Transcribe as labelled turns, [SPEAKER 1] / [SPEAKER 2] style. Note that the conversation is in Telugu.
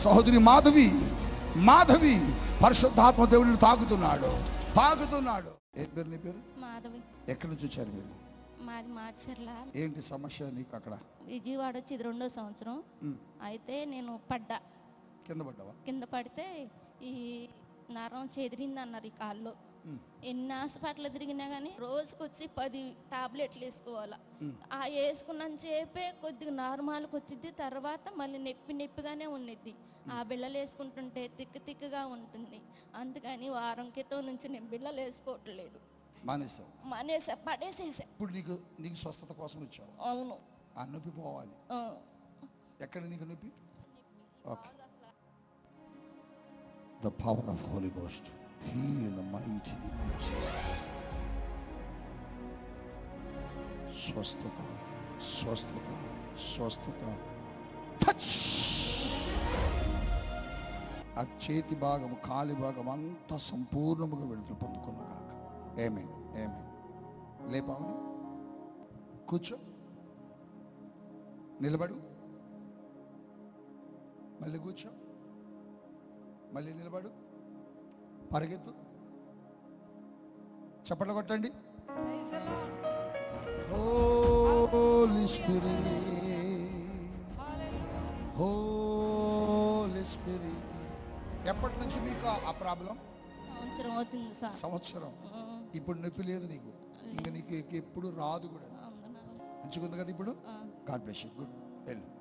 [SPEAKER 1] సహోదరి మాధవి, మాధవి పరిశుద్ధాత్మ దేవుడిని తాకుతున్నాడు. ఏ పేరు నీ పేరు?
[SPEAKER 2] మాధవి.
[SPEAKER 1] ఎక్కడి నుంచి వచ్చారు మీరు?
[SPEAKER 2] మాది మాచర్ల.
[SPEAKER 1] ఏంటి సమస్య నీకు అక్కడ?
[SPEAKER 2] విజయవాడ వచ్చి ఇది 2వ సంవత్సరం. అయితే నేను పడ్డా.
[SPEAKER 1] కింద పడ్డావా?
[SPEAKER 2] కింద పడితే ఈ నరం చెదిరింది అన్నారు ఈ కాళ్ళు. ఎన్ని హాస్పిటల్ తిరిగినా కానీ రోజుకి వచ్చి 10 టాబ్లెట్లు వేసుకోవాలా. ఆ వేసుకున్నంత సేపే కొద్దిగా నార్మల్కి వచ్చింది, తర్వాత మళ్ళీ నొప్పిగానే ఉన్నది. ఆ బిళ్ళలు వేసుకుంటుంటే తిక్కుగా ఉంటుంది. అందుకని వారం క్రితం నుంచి నేను బిళ్ళలు వేసుకోవట్లేదు. మానేసా, పడేసేసా.
[SPEAKER 1] ఇప్పుడు నీకు స్వస్థత కోసం వచ్చావు?
[SPEAKER 2] అవును.
[SPEAKER 1] ఆ నొప్పి పోవాలి. ఎక్కడ నీకు నొప్పి? Okay. The power of Holy Ghost heal in the mighty name of Jesus. స్వస్థత టచ్. ఆ చేతి భాగం, కాలి భాగం అంతా సంపూర్ణముగా విడుదల పొందుకున్నాగాక. ఆమేన్. లేపావని కూర్చో, నిలబడు, మళ్ళీ కూర్చో, మళ్ళీ నిలబడు, పరిగెత్తు, చప్పట్లు కొట్టండి. హోలీ స్పిరిట్. ఎప్పటి నుంచి మీకు ఆ ప్రాబ్లం?
[SPEAKER 2] సంవత్సరం అవుతుంది సార్.
[SPEAKER 1] సంవత్సరం. ఇప్పుడు నొప్పి లేదు నీకు, ఇంకా నీకు ఎప్పుడు రాదు కూడా. మంచిగా ఉంది కదా ఇప్పుడు? God bless you. గుడ్. వెళ్ళు.